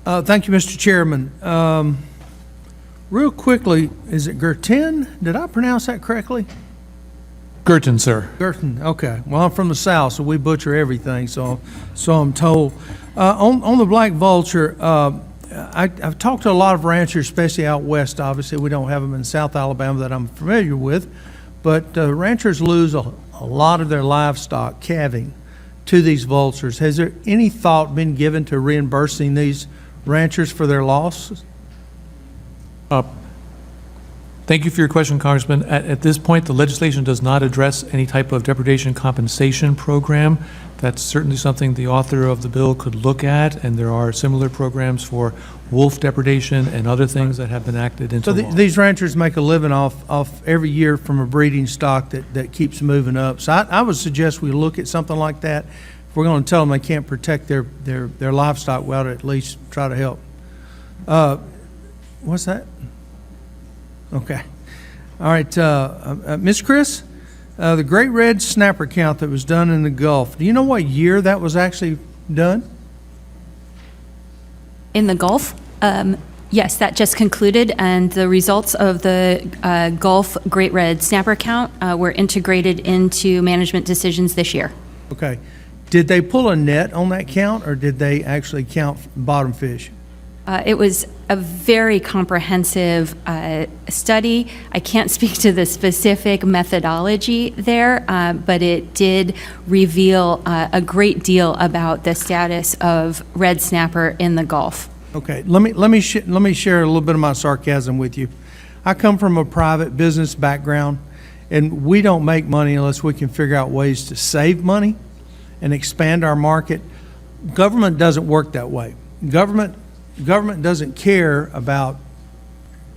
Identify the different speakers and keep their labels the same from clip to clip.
Speaker 1: Thank you, Mr. Chairman. Real quickly, is it Girton? Did I pronounce that correctly?
Speaker 2: Girton, sir.
Speaker 1: Girton, okay. Well, I'm from the South, so we butcher everything, so I'm told. On the black vulture, I've talked to a lot of ranchers, especially out west. Obviously, we don't have them in South Alabama that I'm familiar with, but ranchers lose a lot of their livestock calving to these vultures. Has there any thought been given to reimbursing these ranchers for their losses?
Speaker 2: Thank you for your question, Congressman. At this point, the legislation does not address any type of depredation compensation program. That's certainly something the author of the bill could look at, and there are similar programs for wolf depredation and other things that have been acted into law.
Speaker 1: So these ranchers make a living off every year from a breeding stock that keeps moving up. So I would suggest we look at something like that. If we're going to tell them they can't protect their livestock, we ought to at least try to help. What's that? Okay. All right. Ms. Chris, the Great Red Snapper count that was done in the Gulf, do you know what year that was actually done?
Speaker 3: In the Gulf? Yes, that just concluded, and the results of the Gulf Great Red Snapper count were integrated into management decisions this year.
Speaker 1: Okay. Did they pull a net on that count, or did they actually count bottom fish?
Speaker 3: It was a very comprehensive study. I can't speak to the specific methodology there, but it did reveal a great deal about the status of red snapper in the Gulf.
Speaker 1: Okay, let me share a little bit of my sarcasm with you. I come from a private business background, and we don't make money unless we can figure out ways to save money and expand our market. Government doesn't work that way. Government doesn't care about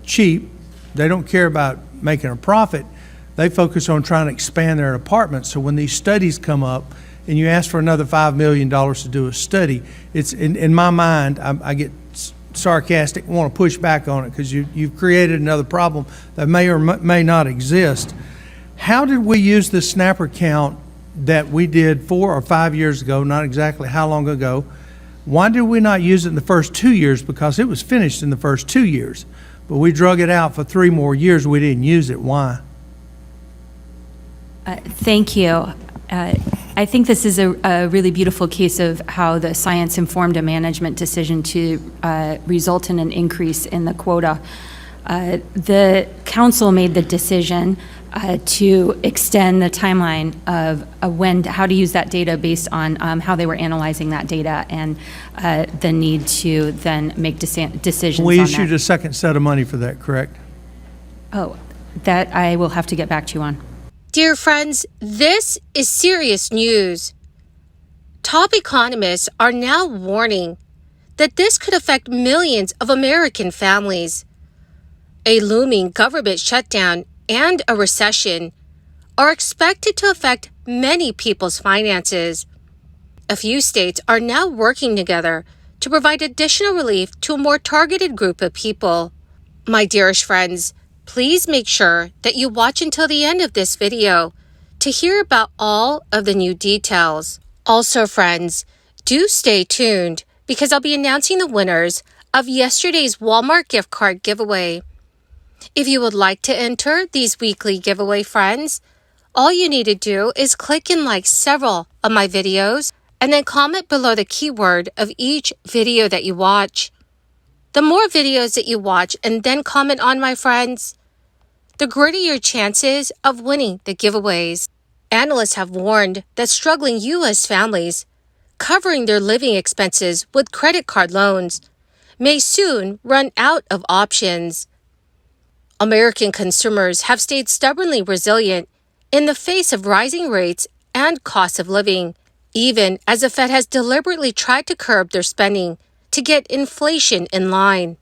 Speaker 1: cheap. They don't care about making a profit. They focus on trying to expand their department. So when these studies come up and you ask for another $5 million to do a study, it's in my mind, I get sarcastic, want to push back on it because you've created another problem that may or may not exist. How did we use the snapper count that we did 4 or 5 years ago, not exactly how long ago? Why did we not use it in the first 2 years? Because it was finished in the first 2 years, but we drug it out for 3 more years. We didn't use it. Why?
Speaker 3: Thank you. I think this is a really beautiful case of how the science informed a management decision to result in an increase in the quota. The council made the decision to extend the timeline of how to use that data based on how they were analyzing that data and the need to then make decisions
Speaker 1: We
Speaker 3: on
Speaker 1: issued
Speaker 3: that.
Speaker 1: a second set of money for that, correct?
Speaker 3: Oh, that I will have to get back to you on.
Speaker 4: Dear friends, this is serious news. Top economists are now warning that this could affect millions of American families. A looming government shutdown and a recession are expected to affect many people's finances. A few states are now working together to provide additional relief to a more targeted group of people. My dearest friends, please make sure that you watch until the end of this video to hear about all of the new details. Also, friends, do stay tuned because I'll be announcing the winners of yesterday's Walmart gift card giveaway. If you would like to enter these weekly giveaway, friends, all you need to do is click and like several of my videos and then comment below the keyword of each video that you watch. The more videos that you watch and then comment on, my friends, the greater your chances of winning the giveaways. Analysts have warned that struggling U.S. families covering their living expenses with credit card loans may soon run out of options. American consumers have stayed stubbornly resilient in the face of rising rates and costs of living, even as the Fed has deliberately tried to curb their spending to get inflation in line.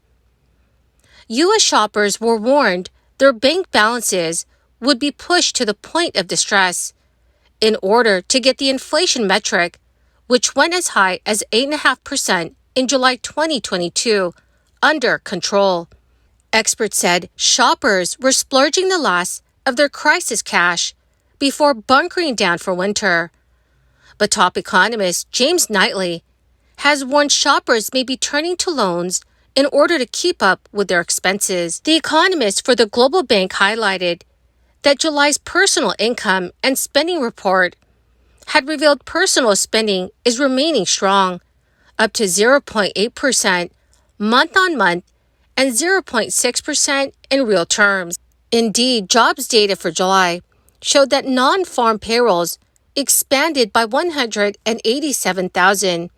Speaker 4: U.S. shoppers were warned their bank balances would be pushed to the point of distress in order to get the inflation metric, which went as high as 8.5% in July 2022, under control. Experts said shoppers were splurging the last of their crisis cash before bunkering down for winter. But top economist James Knightley has warned shoppers may be turning to loans in order to keep up with their expenses. The economist for the Global Bank highlighted that July's personal income and spending report had revealed personal spending is remaining strong, up to 0.8% month-on-month and 0.6% in real terms. Indeed, jobs data for July showed that non-farm payrolls expanded by 187,000.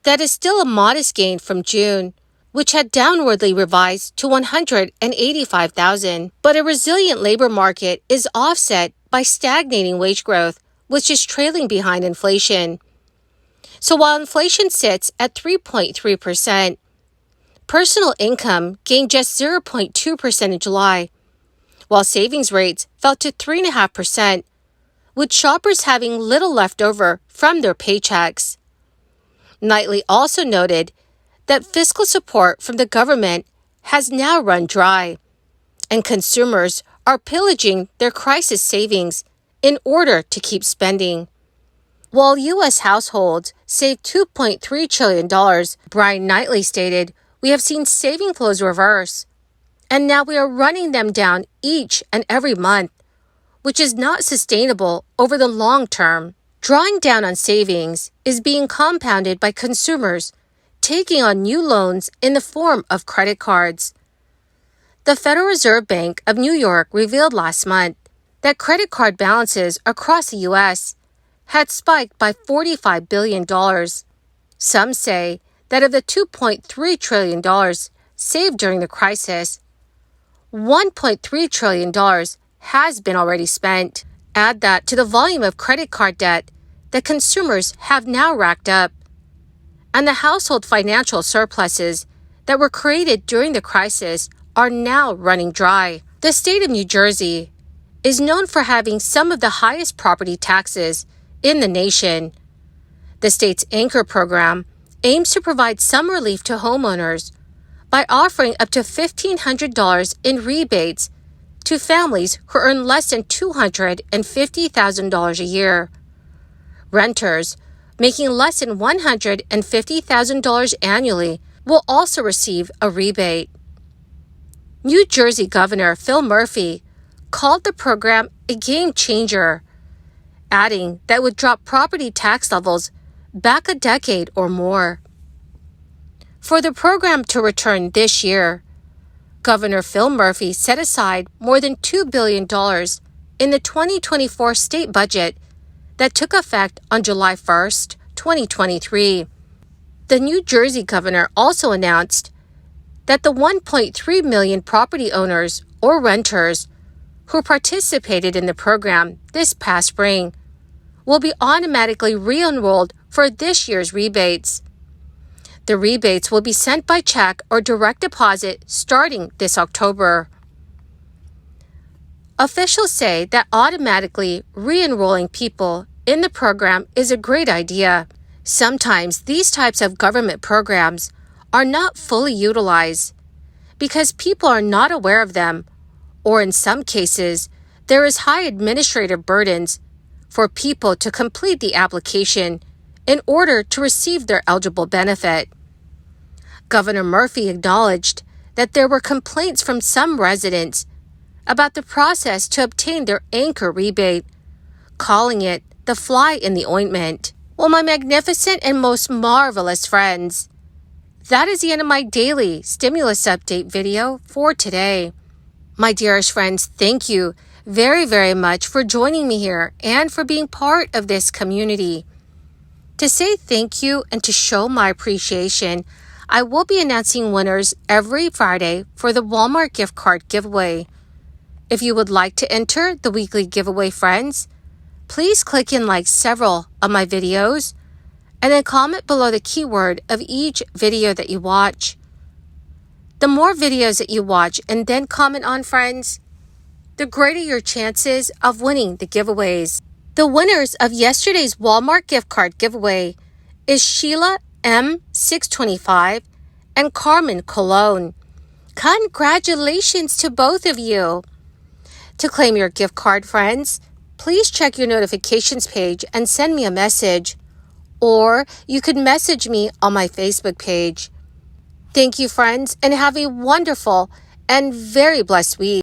Speaker 4: That is still a modest gain from June, which had downwardly revised to 185,000. But a resilient labor market is offset by stagnating wage growth, which is trailing behind inflation. So while inflation sits at 3.3%, personal income gained just 0.2% in July, while savings rates fell to 3.5%, with shoppers having little left over from their paychecks. Knightley also noted that fiscal support from the government has now run dry, and consumers are pillaging their crisis savings in order to keep spending. While U.S. households saved $2.3 trillion, Brian Knightley stated, "We have seen saving flows reverse, and now we are running them down each and every month, which is not sustainable over the long term." Drawing down on savings is being compounded by consumers taking on new loans in the form of credit cards. The Federal Reserve Bank of New York revealed last month that credit card balances across the U.S. had spiked by $45 billion. Some say that of the $2.3 trillion saved during the crisis, $1.3 trillion has been already spent. Add that to the volume of credit card debt that consumers have now racked up, and the household financial surpluses that were created during the crisis are now running dry. The state of New Jersey is known for having some of the highest property taxes in the nation. The state's Anchor program aims to provide some relief to homeowners by offering up to $1,500 in rebates to families who earn less than $250,000 a year. Renters making less than $150,000 annually will also receive a rebate. New Jersey Governor Phil Murphy called the program a game changer, adding that it would drop property tax levels back a decade or more. For the program to return this year, Governor Phil Murphy set aside more than $2 billion in the 2024 state budget that took effect on July 1st, 2023. The New Jersey governor also announced that the 1.3 million property owners or renters who participated in the program this past spring will be automatically re-enrolled for this year's rebates. The rebates will be sent by check or direct deposit starting this October. Officials say that automatically re-enrolling people in the program is a great idea. Sometimes these types of government programs are not fully utilized because people are not aware of them, or in some cases, there is high administrative burdens for people to complete the application in order to receive their eligible benefit. Governor Murphy acknowledged that there were complaints from some residents about the process to obtain their Anchor rebate, calling it the fly in the ointment. Well, my magnificent and most marvelous friends, that is the end of my daily stimulus update video for today. My dearest friends, thank you very, very much for joining me here and for being part of this community. To say thank you and to show my appreciation, I will be announcing winners every Friday for the Walmart gift card giveaway. If you would like to enter the weekly giveaway, friends, please click and like several of my videos and then comment below the keyword of each video that you watch. The more videos that you watch and then comment on, friends, the greater your chances of winning the giveaways. The winners of yesterday's Walmart gift card giveaway is Sheila M625 and Carmen Colon. Congratulations to both of you. To claim your gift card, friends, please check your notifications page and send me a message, or you could message me on my Facebook page. Thank you, friends, and have a wonderful and very blessed week.